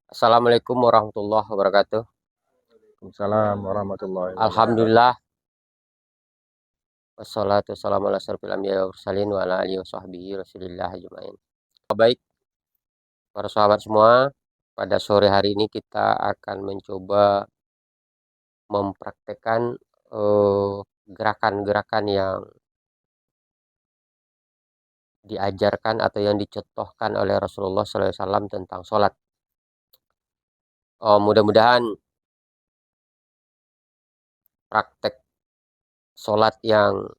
Assalamualaikum warahmatullahi wabarakatuh. Waalaikumsalam warahmatullahi wabarakatuh. Alhamdulillah wassalatu wassalamu ala asyrofil anbiya'i wal mursalin wa ala alihi washabbihi rasulillah ajmain. Baik, para sahabat semua, pada sore hari ini kita akan mencoba mempraktekkan gerakan-gerakan yang diajarkan atau yang dicontohkan oleh Rasulullah SAW tentang sholat. Mudah-mudahan praktek sholat yang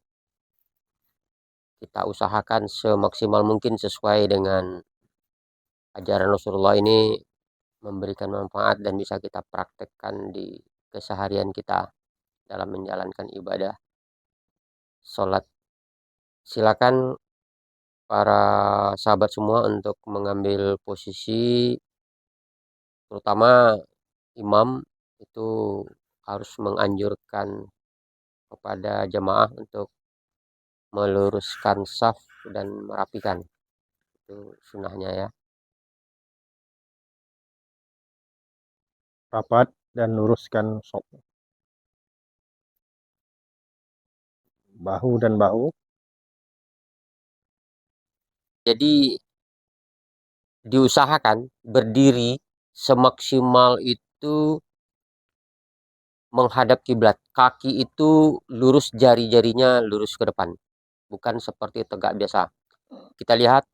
kita usahakan semaksimal mungkin sesuai dengan ajaran Rasulullah ini memberikan manfaat dan bisa kita praktekkan di keseharian kita dalam menjalankan ibadah sholat. Silakan para sahabat semua untuk mengambil posisi, terutama imam itu harus menganjurkan kepada jamaah untuk meluruskan saf dan merapikan. Itu sunnahnya ya. Rapat dan luruskan bahu dan bahu. Jadi diusahakan berdiri semaksimal itu menghadap kiblat. Kaki itu lurus, jari-jarinya lurus ke depan, bukan seperti tegak biasa. Kita lihat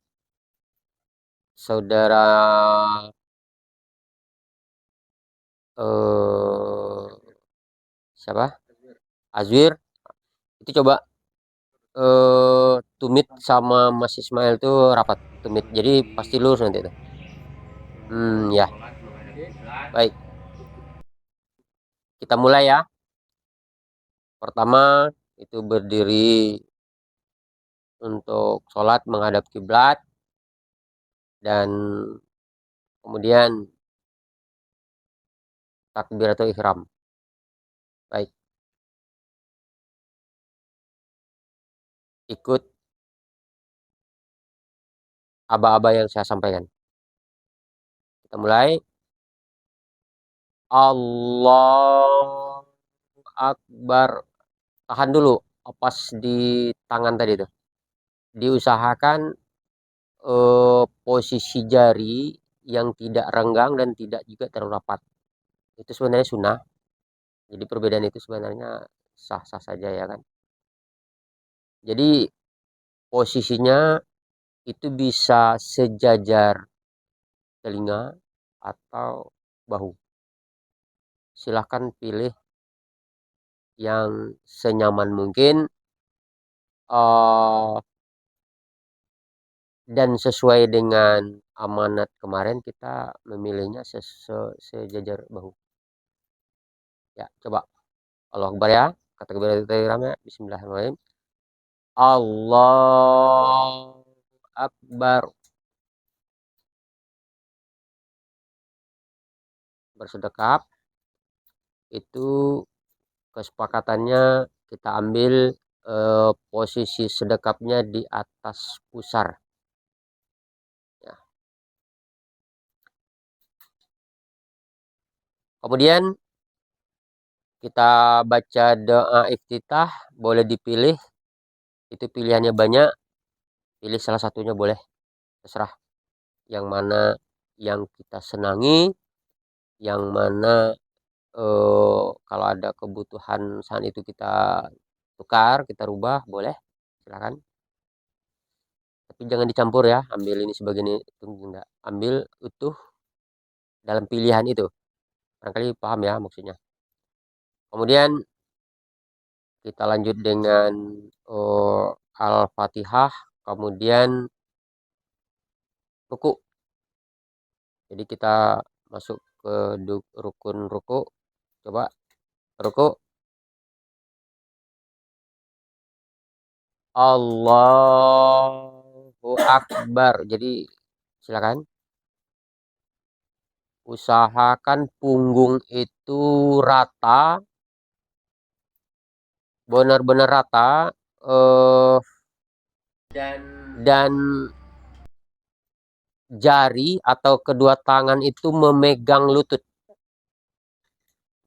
saudara eh, siapa? Azwir itu coba tumit sama Mas Ismail tuh rapat tumit. Jadi pasti lurus nanti tuh. Ya. Baik, kita mulai ya. Pertama itu berdiri untuk sholat menghadap kiblat dan kemudian takbiratul ihram. Baik, ikut aba-aba yang saya sampaikan. Kita mulai. Allah Akbar. Tahan dulu pas di tangan tadi tuh. Diusahakan posisi jari yang tidak renggang dan tidak juga terlalu rapat. Itu sebenarnya sunnah. Jadi perbedaan itu sebenarnya sah-sah saja ya kan. Jadi posisinya itu bisa sejajar telinga atau bahu. Silahkan pilih yang senyaman mungkin dan sesuai dengan amanat kemarin kita memilihnya sejajar bahu. Ya, coba Allah Akbar ya. Kata kebenaran Bismillahirrahmanirrahim. Allah Akbar. Bersedekap itu kesepakatannya kita ambil posisi sedekapnya di atas pusar. Ya. Kemudian kita baca doa iftitah, boleh dipilih. Itu pilihannya banyak. Pilih salah satunya boleh, terserah. Yang mana yang kita senangi, yang mana kalau ada kebutuhan saat itu kita tukar, kita rubah, boleh, silakan. Tapi jangan dicampur ya, ambil ini sebagian itu enggak. Ambil utuh dalam pilihan itu. Barangkali paham ya maksudnya. Kemudian kita lanjut dengan Al-Fatihah, kemudian ruku. Jadi kita masuk ke rukun ruku. Coba ruku. Allahu Akbar. Jadi silakan usahakan punggung itu rata, benar-benar rata, dan jari atau kedua tangan itu memegang lutut.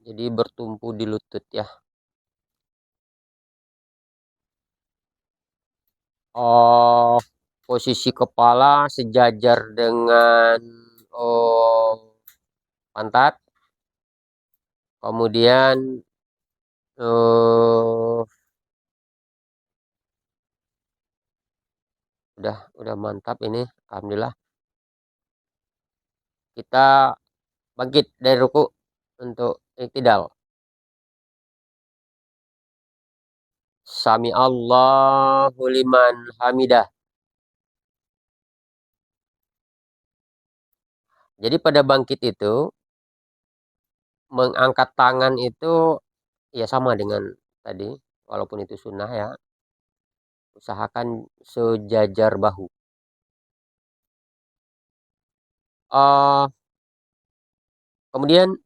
Jadi bertumpu di lutut ya. Oh, posisi kepala sejajar dengan pantat. Kemudian eh, udah mantap ini. Alhamdulillah. Kita bangkit dari ruku untuk iktidal. Sami Allahu liman hamidah. Jadi pada bangkit itu mengangkat tangan itu ya sama dengan tadi, walaupun itu sunnah ya. Usahakan sejajar bahu. Uh, Kemudian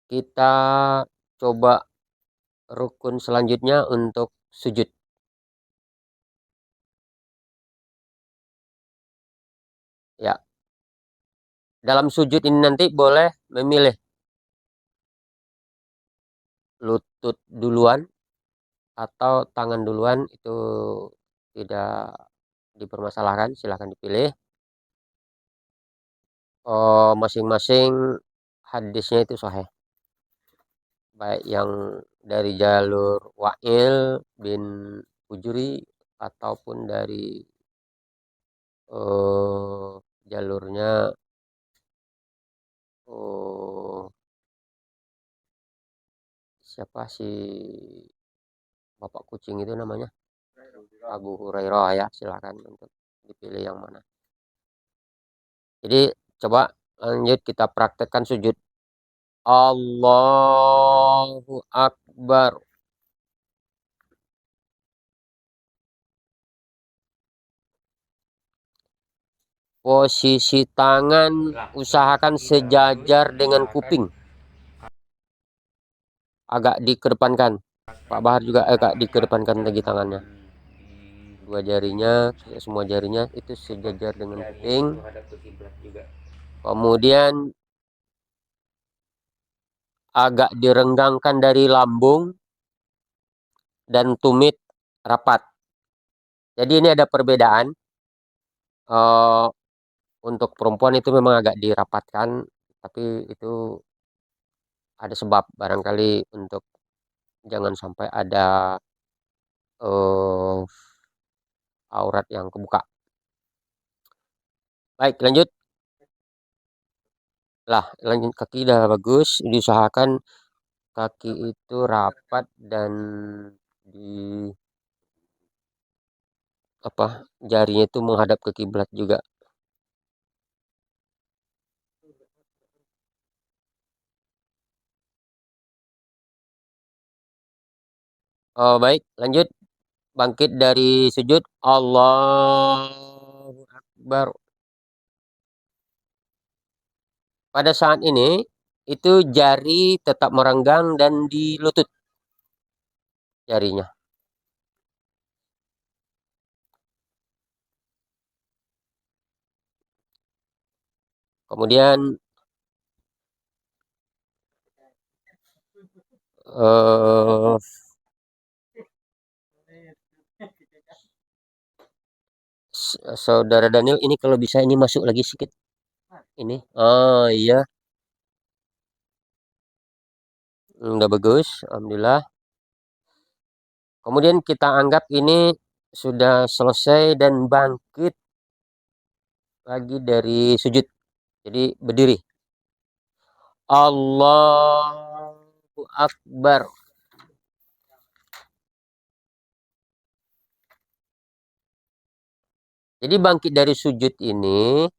kita coba rukun selanjutnya untuk sujud. Ya, dalam sujud ini nanti boleh memilih lutut duluan atau tangan duluan, itu tidak dipermasalahkan, silahkan dipilih. Masing-masing hadisnya itu sahih. Baik yang dari jalur Wa'il bin Ujuri ataupun dari jalurnya oh, siapa sih bapak kucing itu namanya, Abu Hurairah ya. Silakan untuk dipilih yang mana. Jadi coba lanjut kita praktekkan sujud. Allahu Akbar. Posisi tangan usahakan sejajar dengan kuping. Agak dikedepankan. Pak Bahar juga agak dikedepankan lagi tangannya. Dua jarinya, semua jarinya itu sejajar dengan kuping. Kemudian agak direnggangkan dari lambung dan tumit rapat. Jadi ini ada perbedaan. Uh, untuk perempuan itu memang agak dirapatkan, tapi itu ada sebab, barangkali untuk jangan sampai ada uh, aurat yang kebuka. Baik, lanjut. Lah, lanjut kaki udah bagus. Diusahakan kaki itu rapat dan di apa jarinya itu menghadap ke kiblat juga. Oh, baik, lanjut. Bangkit dari sujud. Allahu Akbar. Pada saat ini itu jari tetap merenggang dan di lutut jarinya. Kemudian eh Saudara Daniel, ini kalau bisa ini masuk lagi sedikit. Ini. Oh iya, udah bagus. Alhamdulillah. Kemudian kita anggap ini sudah selesai dan bangkit lagi dari sujud. Jadi berdiri. Allahu Akbar. Jadi bangkit dari sujud ini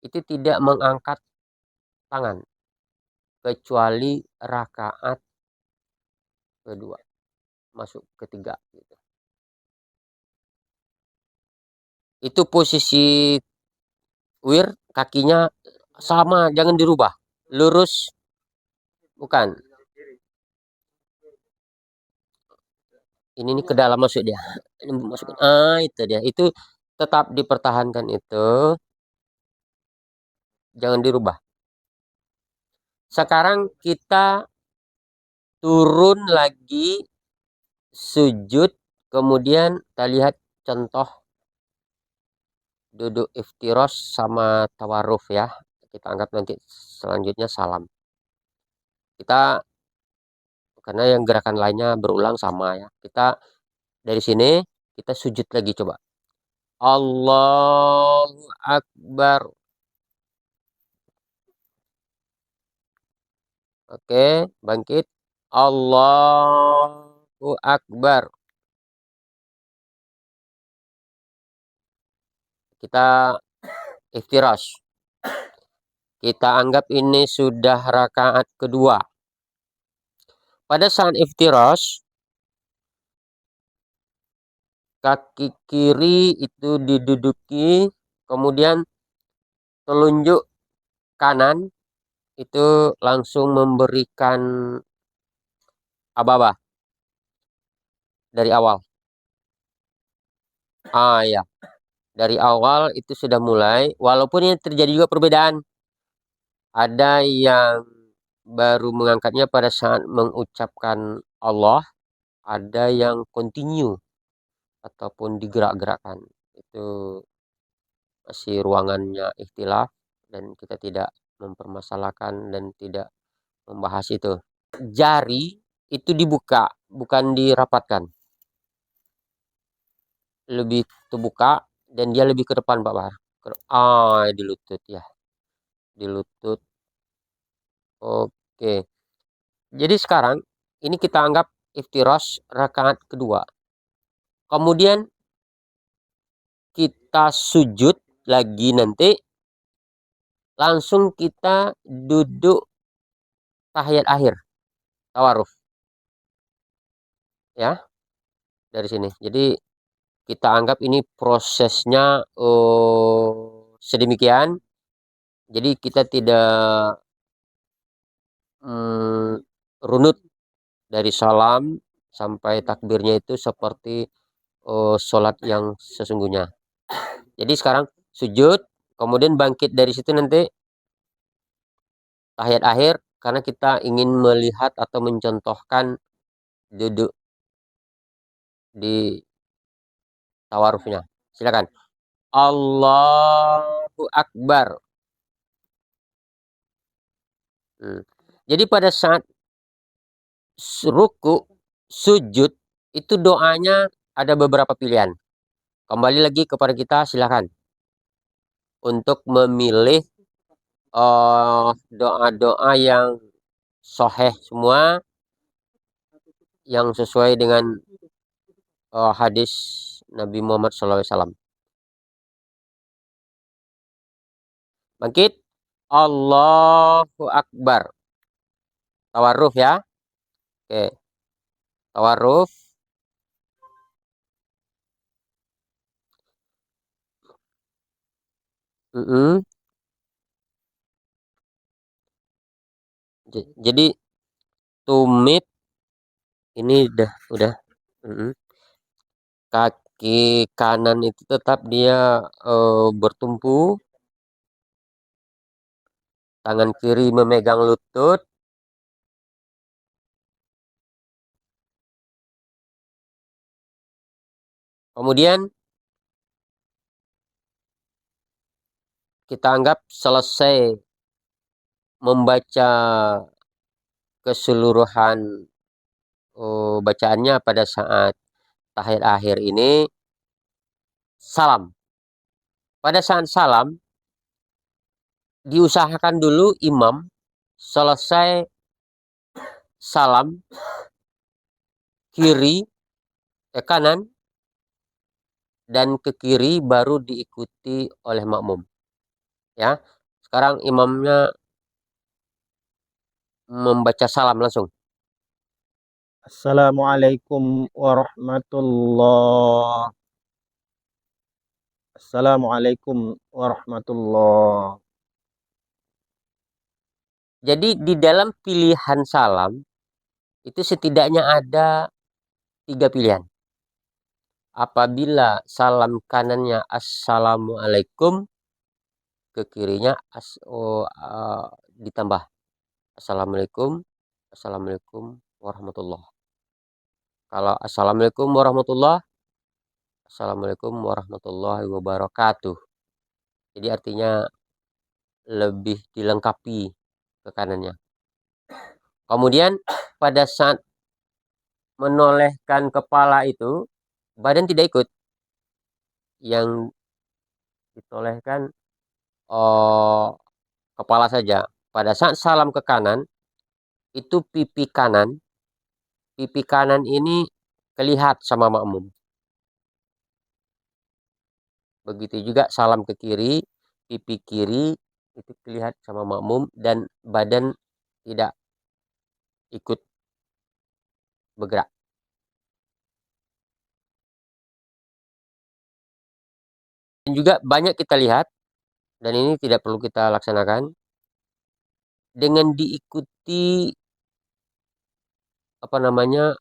itu tidak mengangkat tangan kecuali rakaat kedua, masuk ketiga gitu. Itu posisi wir, kakinya sama, jangan dirubah. Lurus, bukan. Ini nih ke dalam masuk dia. Ini masuk. Ah, itu dia. Itu tetap dipertahankan itu jangan dirubah. Sekarang kita turun lagi sujud, kemudian kita lihat contoh duduk iftirosh sama tawaruf ya. Kita anggap nanti selanjutnya salam. Kita karena yang gerakan lainnya berulang sama ya. Kita dari sini kita sujud lagi coba. Allahu Akbar. Oke, bangkit. Allahu Akbar. Kita iftirash. Kita anggap ini sudah rakaat kedua. Pada saat iftirash, kaki kiri itu diduduki, kemudian telunjuk kanan itu langsung memberikan aba-aba dari awal. Ya, dari awal itu sudah mulai, walaupun ini terjadi juga perbedaan. Ada yang baru mengangkatnya pada saat mengucapkan Allah, ada yang continue ataupun digerak-gerakkan. Itu masih ruangannya ikhtilaf dan kita tidak mempermasalahkan dan tidak membahas itu. Jari itu dibuka, bukan dirapatkan. Lebih terbuka dan dia lebih ke depan Pak Bahar. Di lutut ya. Di lutut. Oke. Jadi sekarang ini kita anggap iftirash rakaat kedua. Kemudian kita sujud lagi nanti. Langsung kita duduk tahiyat akhir. Tawaruf. Ya. Dari sini. Jadi kita anggap ini prosesnya sedemikian. Jadi kita tidak runut dari salam sampai takbirnya itu seperti sholat yang sesungguhnya. Jadi sekarang sujud, kemudian bangkit dari situ nanti tahiyat akhir karena kita ingin melihat atau mencontohkan duduk di tawarufnya. Silakan. Allahu Akbar. Jadi pada saat ruku, sujud, itu doanya ada beberapa pilihan. Kembali lagi kepada kita, silakan. Untuk memilih doa-doa yang sahih semua, yang sesuai dengan hadis Nabi Muhammad SAW. Bangkit. Allahu Akbar. Tawarruf ya. Oke. Tawarruf. Jadi tumit ini udah. Kaki kanan itu tetap dia bertumpu. Tangan kiri memegang lutut. Kemudian kita anggap selesai membaca keseluruhan bacaannya pada saat tahiyat akhir ini, salam. Pada saat salam, diusahakan dulu imam selesai salam kiri kanan dan ke kiri baru diikuti oleh makmum. Ya. Sekarang imamnya membaca salam langsung. Assalamualaikum warahmatullahi. Assalamualaikum warahmatullahi. Jadi di dalam pilihan salam itu setidaknya ada 3 pilihan. Apabila salam kanannya assalamualaikum, ke kirinya ditambah assalamualaikum, assalamualaikum warahmatullah. Kalau assalamualaikum warahmatullah, assalamualaikum warahmatullahi wabarakatuh. Jadi artinya lebih dilengkapi ke kanannya. Kemudian pada saat menolehkan kepala itu, badan tidak ikut. Yang ditolehkan oh, kepala saja. Pada saat salam ke kanan, itu pipi kanan ini kelihat sama makmum. Begitu juga salam ke kiri, pipi kiri itu terlihat sama makmum dan badan tidak ikut bergerak. Dan juga banyak kita lihat, dan ini tidak perlu kita laksanakan, dengan diikuti apa namanya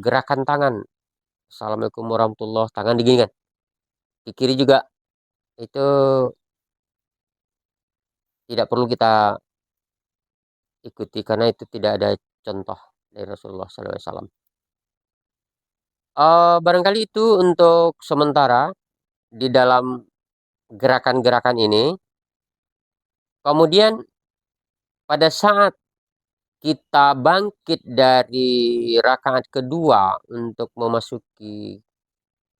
gerakan tangan. Assalamualaikum warahmatullahi, tangan diginikan. Di kiri juga itu tidak perlu kita ikuti karena itu tidak ada contoh dari Rasulullah SAW. Barangkali itu untuk sementara di dalam gerakan-gerakan ini. Kemudian pada saat kita bangkit dari rakaat kedua untuk memasuki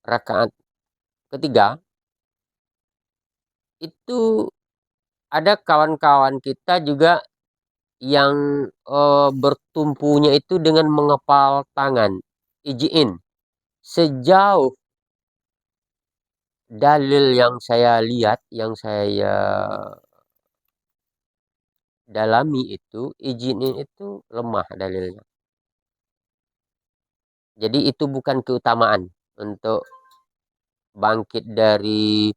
rakaat ketiga, itu ada kawan-kawan kita juga yang bertumpunya itu dengan mengepal tangan. Ijiin. Sejauh dalil yang saya lihat, yang saya dalami itu, izinin itu lemah dalilnya. Jadi itu bukan keutamaan untuk bangkit dari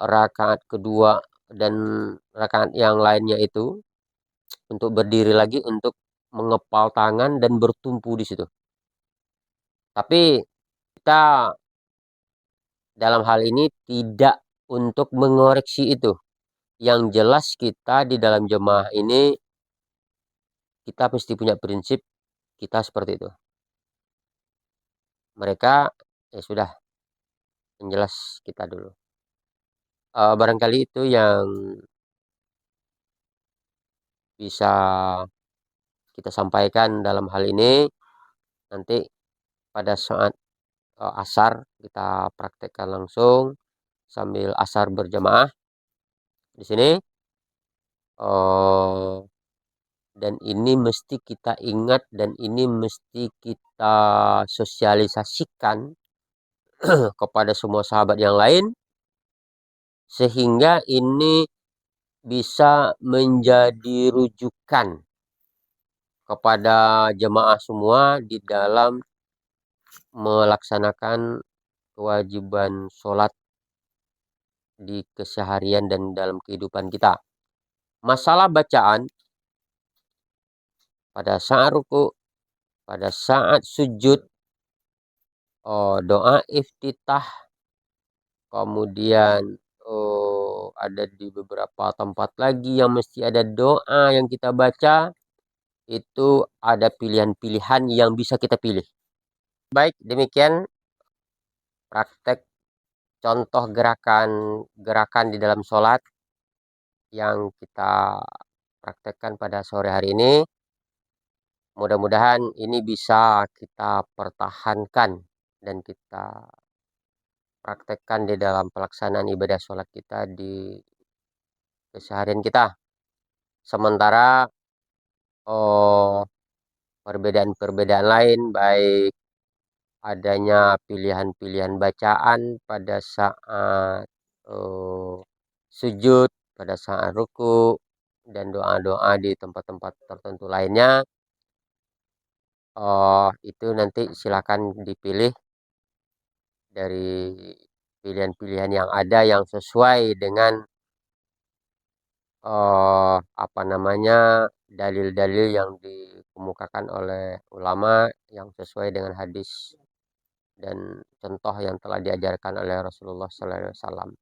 rakaat kedua dan rakaat yang lainnya itu untuk berdiri lagi untuk mengepal tangan dan bertumpu di situ. Tapi kita dalam hal ini tidak untuk mengoreksi itu. Yang jelas kita di dalam jemaah ini kita mesti punya prinsip kita seperti itu. Mereka ya sudah, yang jelas kita dulu. Barangkali itu yang bisa kita sampaikan dalam hal ini. Nanti pada saat asar kita praktekkan langsung sambil asar berjamaah di sini. Dan ini mesti kita ingat dan ini mesti kita sosialisasikan kepada semua sahabat yang lain sehingga ini bisa menjadi rujukan kepada jemaah semua di dalam melaksanakan kewajiban sholat di keseharian dan dalam kehidupan kita. Masalah bacaan pada saat ruku, pada saat sujud, doa iftitah, kemudian ada di beberapa tempat lagi yang mesti ada doa yang kita baca, itu ada pilihan-pilihan yang bisa kita pilih. Baik, demikian praktek contoh gerakan di dalam sholat yang kita praktekkan pada sore hari ini. Mudah-mudahan ini bisa kita pertahankan dan kita praktekkan di dalam pelaksanaan ibadah sholat kita di keseharian kita. Sementara oh, perbedaan-perbedaan lain, baik adanya pilihan-pilihan bacaan pada saat sujud, pada saat ruku, dan doa-doa di tempat-tempat tertentu lainnya, itu nanti silakan dipilih dari pilihan-pilihan yang ada yang sesuai dengan apa namanya dalil-dalil yang dikemukakan oleh ulama yang sesuai dengan hadis dan contoh yang telah diajarkan oleh Rasulullah SAW.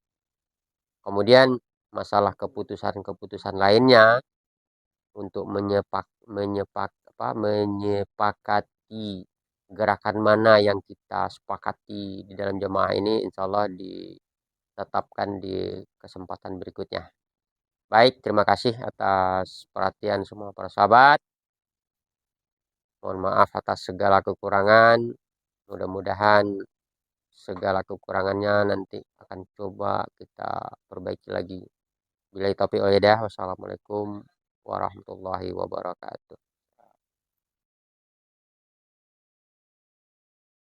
Kemudian masalah keputusan-keputusan lainnya untuk menyepakati gerakan mana yang kita sepakati di dalam jemaah ini, insya Allah ditetapkan di kesempatan berikutnya. Baik, terima kasih atas perhatian semua para sahabat. Mohon maaf atas segala kekurangan. Mudah-mudahan segala kekurangannya nanti akan coba kita perbaiki lagi. Billahi taufiq wal hidayah. Wassalamualaikum warahmatullahi wabarakatuh.